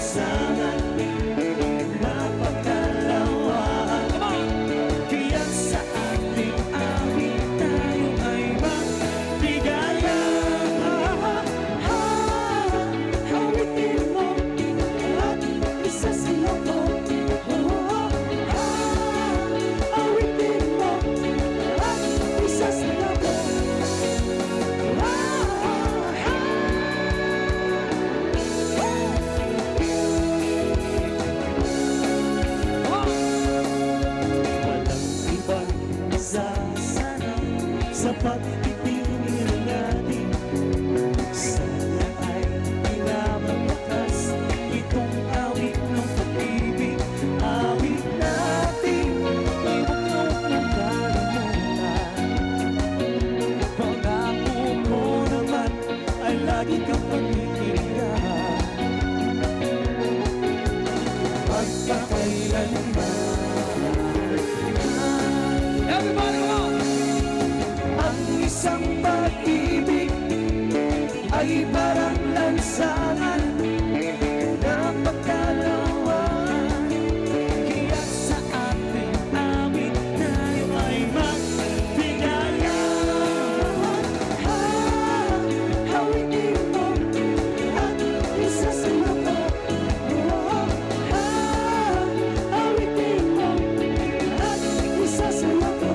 lansangan, napakalawak. Kaya sa ating awit tayo ay magbigaya. Hawitin mo at isasayaw mo. Hawitin mo at isasayaw mo. Sa pagtitingin natin, sana ay pinamamakas itong awit ng pag-ibig. Awit natin, iwag mo kung kalimutan. Pangako ko naman ay lagi kang pag-iingat. Pagkakailanman. Everybody come on! Isang pag-ibig ay parang lansangan, napakalawan. Kaya sa ating awit tayo ay magbigaya. Hawitin mo at isasayaw mo. Hawitin mo at isasayaw mo.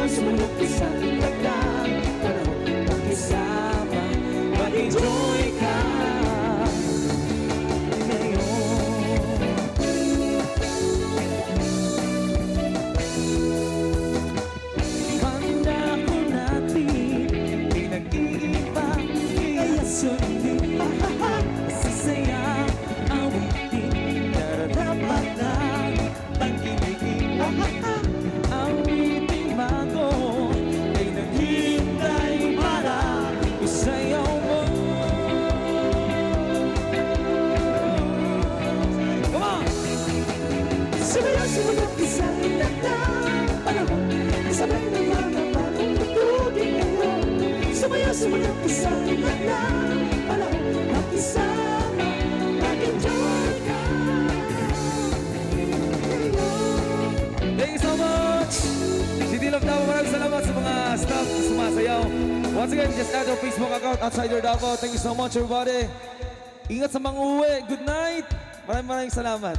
Sumunod sa pagdang panahon, magkasama, mag-enjoy ka ngayon. Pangako natin, pinag-iiba, kaya sundin. Masasaya, awitin, nararapat na pag-ibig. Awitin bago ay naghihintay para isayaw mo. Come on! Sumayaw, sumunod ka sa ilang panahon, kasabay ng mga bagong tutugin ngayon. Sumayaw, sumunod ka sa ilang panahon, makisama, mag-enjoy ka. Thank you so much! City Love Davao, maraming salamat sa mga staff na sumasayaw. Once again, just add our Facebook account, Outsider Davao. Thank you so much, everybody. Ingat sa mga uwi. Good night. Maraming salamat.